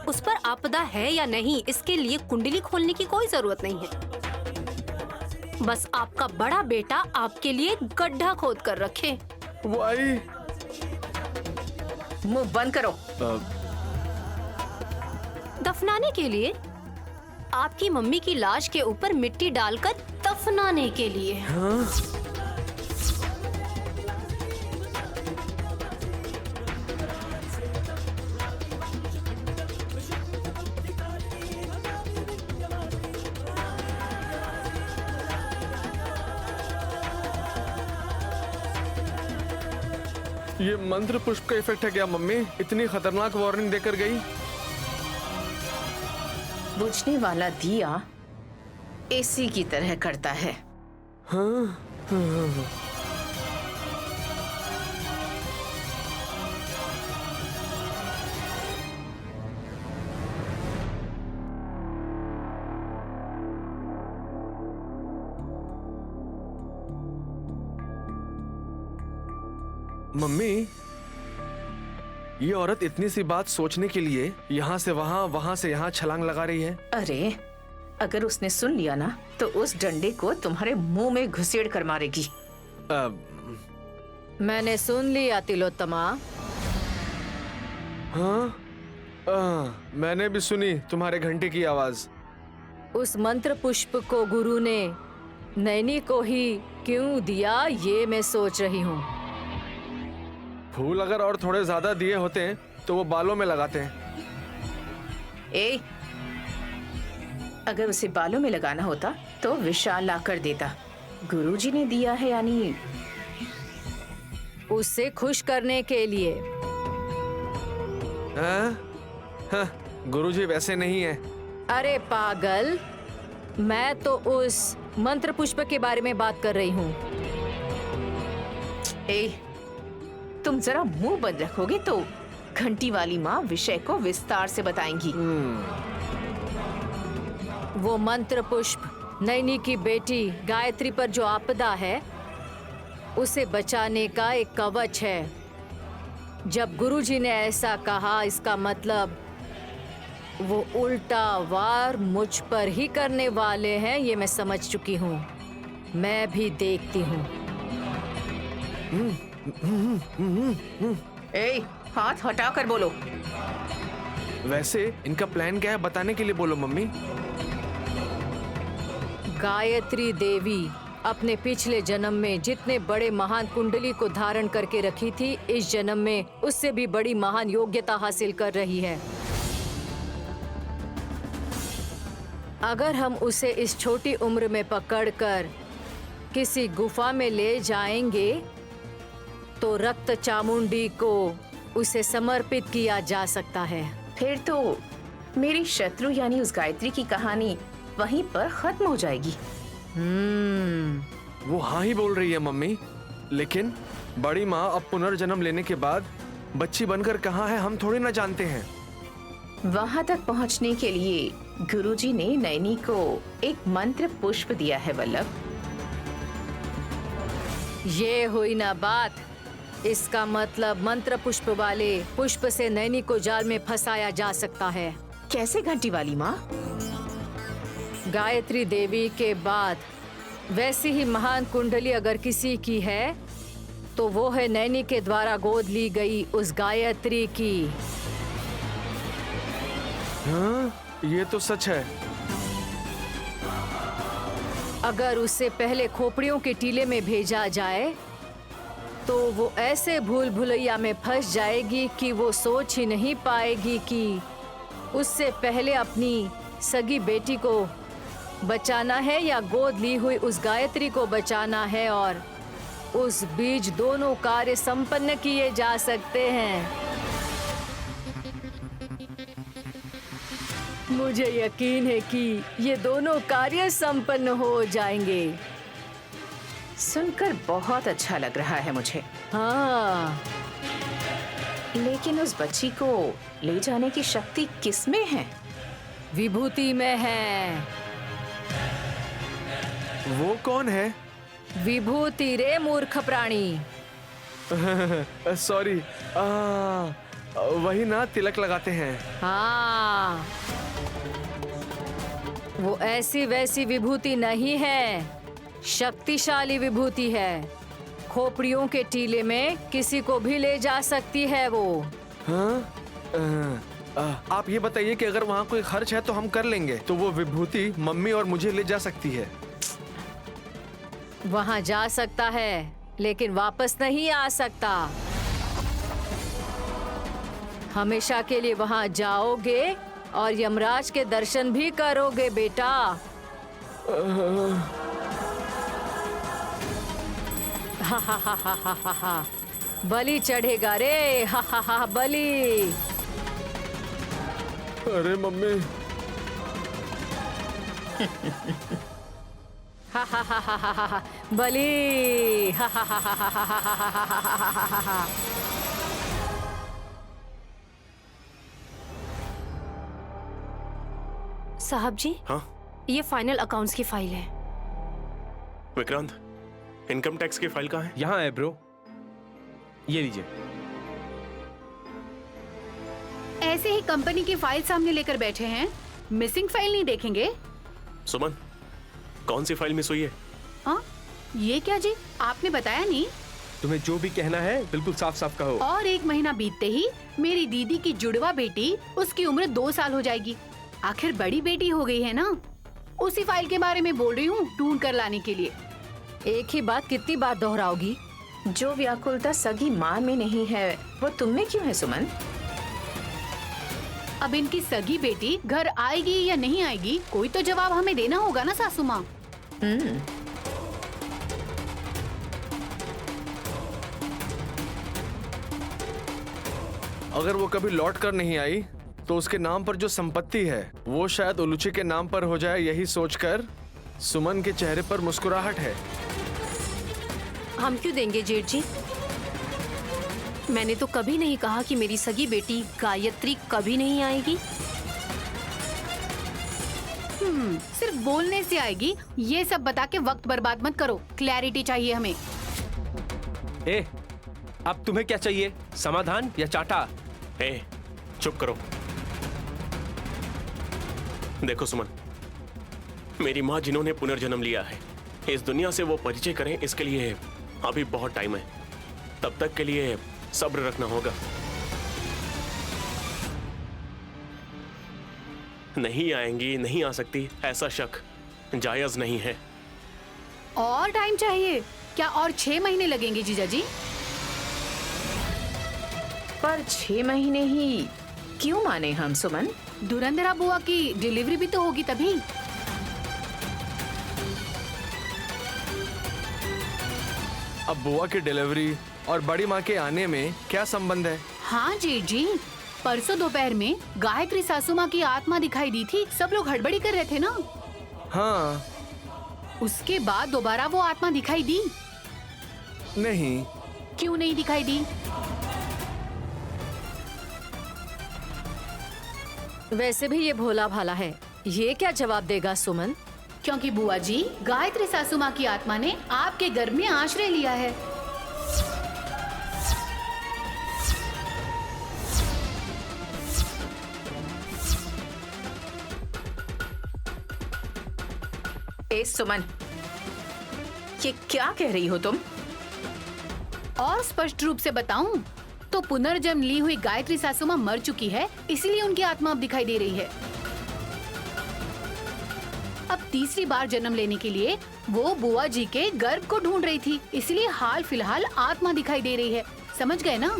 उस पर आपदा है या नहीं इसके लिए कुंडली खोलने की कोई जरूरत नहीं है। बस आपका बड़ा बेटा आपके लिए गड्ढा खोद कर रखे। वाई, मुंह बंद करो। दफनाने के लिए, आपकी मम्मी की लाश के ऊपर मिट्टी डालकर दफनाने के लिए। हाँ? ये मंत्र पुष्प का इफेक्ट है क्या मम्मी? इतनी खतरनाक वार्निंग देकर गई। बुझने वाला दिया एसी की तरह करता है। हाँ? हाँ। मम्मी, ये औरत इतनी सी बात सोचने के लिए यहाँ से वहाँ, वहाँ से यहाँ छलांग लगा रही है। अरे, अगर उसने सुन लिया ना तो उस डंडे को तुम्हारे मुंह में घुसेड़ कर मारेगी। मैंने सुन लिया तिलोत्तमा। हाँ? मैंने भी सुनी तुम्हारे घंटे की आवाज। उस मंत्र पुष्प को गुरु ने नैनी को ही क्यों दिया, ये मैं सोच रही हूँ। फूल अगर और थोड़े ज्यादा दिए होते तो वो बालों में लगाते हैं। अगर उसे बालों में लगाना होता तो विशाल ला कर देता। गुरुजी ने दिया है यानी उससे खुश करने के लिए। गुरुजी वैसे नहीं है। अरे पागल, मैं तो उस मंत्र पुष्प के बारे में बात कर रही हूँ। तुम जरा मुंह बंद रखोगे तो घंटी वाली माँ विषय को विस्तार से बताएंगी। वो मंत्र पुष्प नैनी की बेटी गायत्री पर जो आपदा है उसे बचाने का एक कवच है। जब गुरुजी ने ऐसा कहा, इसका मतलब वो उल्टा वार मुझ पर ही करने वाले हैं, ये मैं समझ चुकी हूँ। मैं भी देखती हूँ। हाथ हटा कर बोलो। वैसे इनका प्लान क्या है बताने के लिए बोलो मम्मी। गायत्री देवी अपने पिछले जन्म में जितने बड़े महान कुंडली को धारण करके रखी थी, इस जन्म में उससे भी बड़ी महान योग्यता हासिल कर रही है। अगर हम उसे इस छोटी उम्र में पकड़कर किसी गुफा में ले जाएंगे तो रक्त चामुंडी को उसे समर्पित किया जा सकता है। फिर तो मेरी शत्रु यानी उस गायत्री की कहानी वहीं पर खत्म हो जाएगी। वो हाँ ही बोल रही है मम्मी, लेकिन बड़ी माँ अब पुनर्जन्म लेने के बाद बच्ची बनकर कहाँ है हम थोड़ी ना जानते हैं। वहां तक पहुंचने के लिए गुरुजी ने नैनी को एक मंत्र पुष्प दिया है वल्लभ। ये हुई ना बात। इसका मतलब मंत्र पुष्प वाले पुष्प से नैनी को जाल में फंसाया जा सकता है। कैसे घंटी वाली माँ? गायत्री देवी के बाद वैसी ही महान कुंडली अगर किसी की है तो वो है नैनी के द्वारा गोद ली गई उस गायत्री की। हाँ, ये तो सच है। अगर उससे पहले खोपड़ियों के टीले में भेजा जाए तो वो ऐसे भूल भुलैया में फंस जाएगी कि वो सोच ही नहीं पाएगी कि उससे पहले अपनी सगी बेटी को बचाना है या गोद ली हुई उस गायत्री को बचाना है, और उस बीच दोनों कार्य संपन्न किए जा सकते हैं। मुझे यकीन है कि ये दोनों कार्य संपन्न हो जाएंगे। सुनकर बहुत अच्छा लग रहा है मुझे। हाँ, लेकिन उस बच्ची को ले जाने की शक्ति किसमें है? विभूति में है। वो कौन है? विभूति रे मूर्ख प्राणी। सॉरी, वही ना तिलक लगाते हैं। हाँ, वो ऐसी वैसी विभूति नहीं है, शक्तिशाली विभूति है। खोपड़ियों के टीले में किसी को भी ले जा सकती है वो। हाँ? आप ये बताइए कि अगर वहाँ कोई खर्च है तो हम कर लेंगे, तो वो विभूति मम्मी और मुझे ले जा सकती है। वहाँ जा सकता है लेकिन वापस नहीं आ सकता। हमेशा के लिए वहाँ जाओगे और यमराज के दर्शन भी करोगे बेटा। हा हा हा हा हा हा हा, बलि चढ़ेगा रे। हा हा हा, बलि। अरे मम्मी। हा हा हा हा हा हा, बलि। हा हा हा हा हा हा हा हा हा हा। साहब जी, हाँ ये फाइनल अकाउंट्स की फाइल है। विक्रांत, इनकम टैक्स की फाइल कहाँ है? यहाँ है ब्रो, ये लीजिए। ऐसे ही कंपनी की फाइल सामने लेकर बैठे हैं, मिसिंग फाइल नहीं देखेंगे? सुमन, कौन सी फाइल मिस हुई है? हाँ, ये क्या जी, आपने बताया नहीं। तुम्हें जो भी कहना है बिल्कुल साफ साफ कहो। और 1 महीना बीतते ही मेरी दीदी की जुड़वा बेटी, उसकी उम्र 2 साल हो जाएगी। आखिर बड़ी बेटी हो गई है ना। उसी फाइल के बारे में बोल रही हूँ, ढूंढ कर लाने के लिए। एक ही बात कितनी बार दोहराओगी? जो व्याकुलता सगी माँ में नहीं है वो तुम में क्यों है सुमन? अब इनकी सगी बेटी घर आएगी या नहीं आएगी, कोई तो जवाब हमें देना होगा ना सासू माँ। अगर वो कभी लौट कर नहीं आई तो उसके नाम पर जो संपत्ति है वो शायद उलूची के नाम पर हो जाए, यही सोचकर सुमन के चेहरे पर मुस्कुराहट है। हम क्यों देंगे जेठ जी? मैंने तो कभी नहीं कहा कि मेरी सगी बेटी गायत्री कभी नहीं आएगी। सिर्फ बोलने से आएगी, ये सब बता के वक्त बर्बाद मत करो। क्लैरिटी चाहिए हमें। ए, अब तुम्हें क्या चाहिए, समाधान या चाटा? ए, चुप करो। देखो सुमन, मेरी माँ जिन्होंने पुनर्जन्म लिया है, इस दुनिया से वो परिचय करें, इसके लिए अभी बहुत टाइम है। तब तक के लिए सब्र रखना होगा। नहीं आएंगी, नहीं आ सकती, ऐसा शक जायज नहीं है। और टाइम चाहिए क्या? और 6 महीने लगेंगे जीजा जी? पर 6 महीने ही क्यों माने हम सुमन? धुरंधरा बुआ की डिलीवरी भी तो होगी तभी। अब बुआ की डिलीवरी और बड़ी माँ के आने में क्या संबंध है? हाँ जेठ जी, परसों दोपहर में गायत्री सासू माँ की आत्मा दिखाई दी थी। सब लोग हड़बड़ी कर रहे थे ना। हाँ। उसके बाद दोबारा वो आत्मा दिखाई दी? नहीं। क्यों नहीं दिखाई दी? वैसे भी ये भोला भाला है, ये क्या जवाब देगा सुमन? क्योंकि बुआ जी, गायत्री सासू माँ की आत्मा ने आपके घर में आश्रय लिया है। ए सुमन, ये क्या कह रही हो तुम? और स्पष्ट रूप से बताऊं तो पुनर्जन्म ली हुई गायत्री सासू माँ मर चुकी है, इसलिए उनकी आत्मा अब दिखाई दे रही है। अब तीसरी बार जन्म लेने के लिए वो बुआ जी के गर्भ को ढूंढ रही थी, इसलिए हाल फिलहाल आत्मा दिखाई दे रही है। समझ गए ना?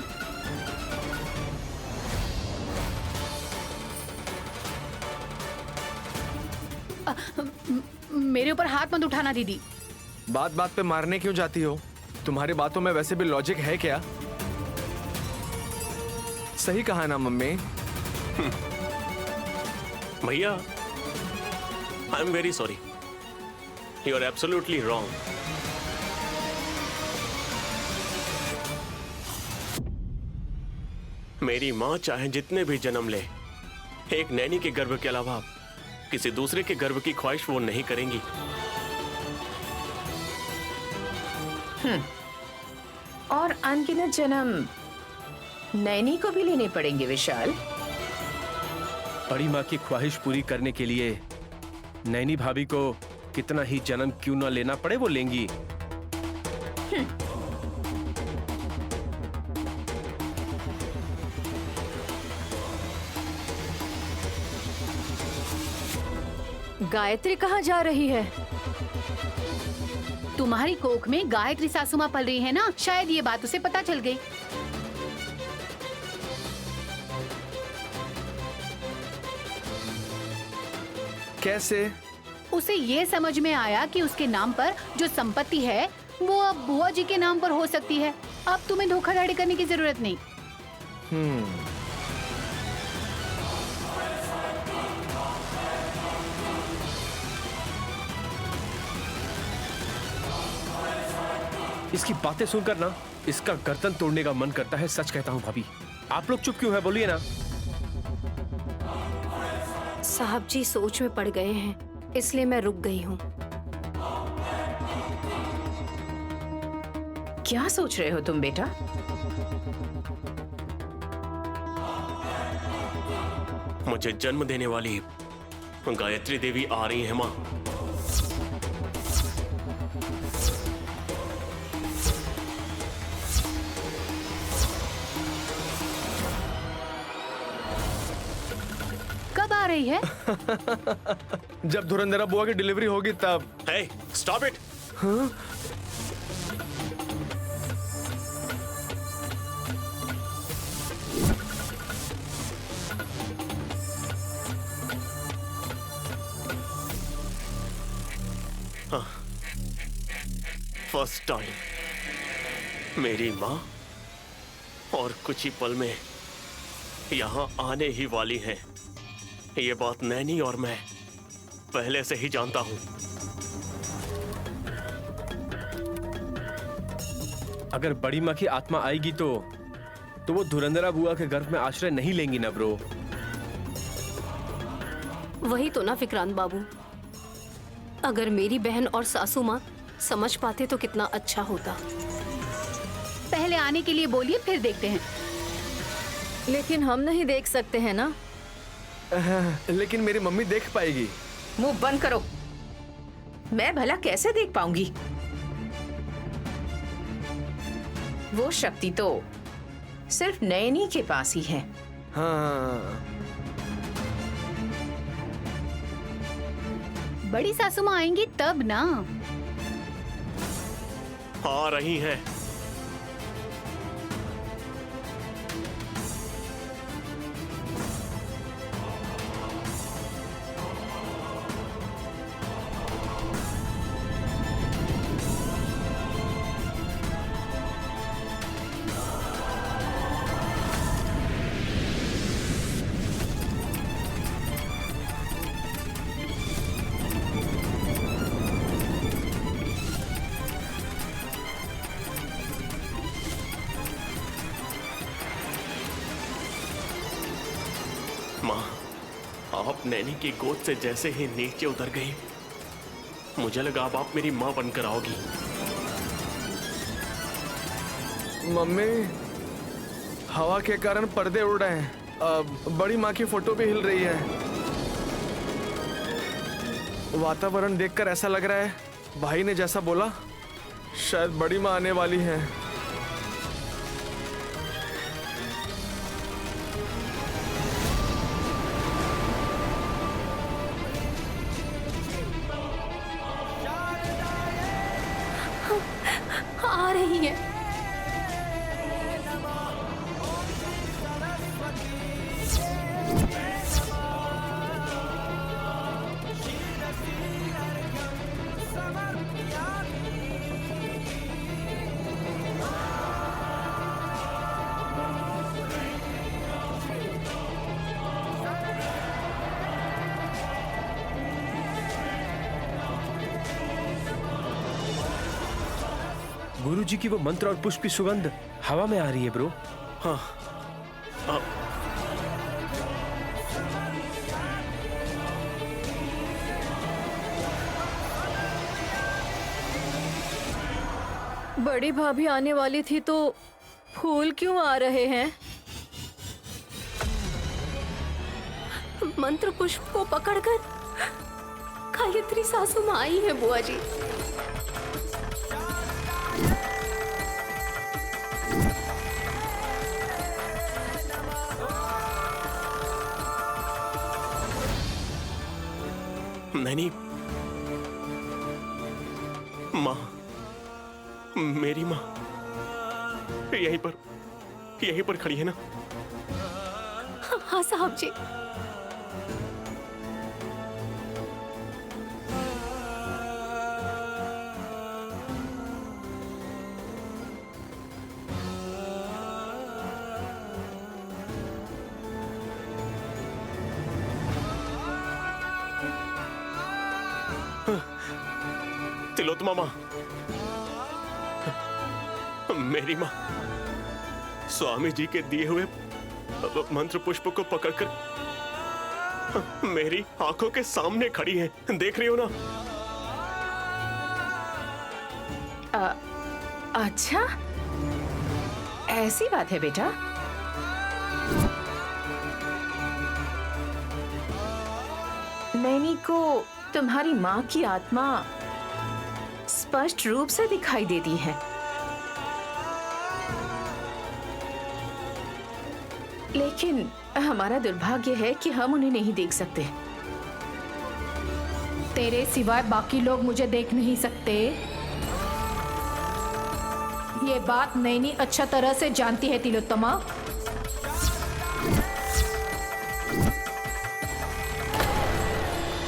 मेरे ऊपर हाथ मत उठाना दीदी। बात बात पे मारने क्यों जाती हो? तुम्हारी बातों में वैसे भी लॉजिक है क्या? सही कहा ना मम्मी? भैया, I am very sorry, you are absolutely wrong. मेरी माँ चाहे जितने भी जन्म ले, एक नैनी के गर्भ के अलावा किसी दूसरे के गर्भ की ख्वाहिश वो नहीं करेंगी। और अनगिनत जन्म नैनी को भी लेने पड़ेंगे विशाल। बड़ी माँ की ख्वाहिश पूरी करने के लिए नैनी भाभी को कितना ही जन्म क्यों न लेना पड़े, वो लेंगी। गायत्री कहाँ जा रही है? तुम्हारी कोख में गायत्री सासू माँ पल रही है ना, शायद ये बात उसे पता चल गई। कैसे? उसे ये समझ में आया कि उसके नाम पर जो संपत्ति है वो अब बुआ जी के नाम पर हो सकती है। अब तुम्हें धोखाधड़ी करने की जरूरत नहीं। इसकी बातें सुनकर ना इसका गर्दन तोड़ने का मन करता है। सच कहता हूँ भाभी, आप लोग चुप क्यों है, बोलिए ना। साहब जी सोच में पड़ गए हैं, इसलिए मैं रुक गई हूँ। क्या सोच रहे हो तुम बेटा? मुझे जन्म देने वाली गायत्री देवी आ रही है माँ। कब आ रही है? जब धुरंधरा बुआ की डिलीवरी होगी तब। हे, स्टॉप इट। फर्स्ट टाइम मेरी माँ और कुछ ही पल में यहाँ आने ही वाली हैं। ये बात नैनी और मैं पहले से ही जानता हूँ। अगर बड़ी माँ की आत्मा आएगी तो वो धुरंधरा बुआ के गर्भ में आश्रय नहीं लेंगी ना ब्रो। वही तो ना विक्रांत बाबू, अगर मेरी बहन और सासू माँ समझ पाते तो कितना अच्छा होता। पहले आने के लिए बोलिए, फिर देखते हैं। लेकिन हम नहीं देख सकते हैं ना। लेकिन मेरी मम्मी देख पाएगी। मुंह बंद करो। मैं भला कैसे देख पाऊंगी? वो शक्ति तो सिर्फ नैनी के पास ही है। हाँ। बड़ी सासू माँ आएंगी तब ना। आ रही हैं। आप नैनी की गोद से जैसे ही नीचे उतर गई, मुझे लगा अब आप मेरी माँ बनकर आओगी। मम्मी, हवा के कारण पर्दे उड़ रहे हैं। बड़ी माँ की फोटो भी हिल रही है। वातावरण देखकर ऐसा लग रहा है भाई ने जैसा बोला, शायद बड़ी माँ आने वाली है। आ रही है। गुरुजी की वो मंत्र और पुष्प की सुगंध हवा में आ रही है ब्रो। हाँ, बड़ी भाभी आने वाली थी तो फूल क्यों आ रहे हैं? मंत्र पुष्प को पकड़कर गायत्री सासू माँ आई है बुआ जी। नैनी, माँ, मेरी माँ यहीं पर खड़ी है ना? हाँ साहब जी। तिलोत्तमा माँ, मेरी माँ स्वामी जी के दिए हुए मंत्र पुष्प को पकड़कर मेरी आंखों के सामने खड़ी है। देख रही हो ना? अच्छा, ऐसी बात है बेटा। नैनी को तुम्हारी माँ की आत्मा स्पष्ट रूप से दिखाई देती है, लेकिन हमारा दुर्भाग्य है कि हम उन्हें नहीं देख सकते। तेरे सिवाय बाकी लोग मुझे देख नहीं सकते। ये बात नैनी अच्छा तरह से जानती है तिलोत्तमा।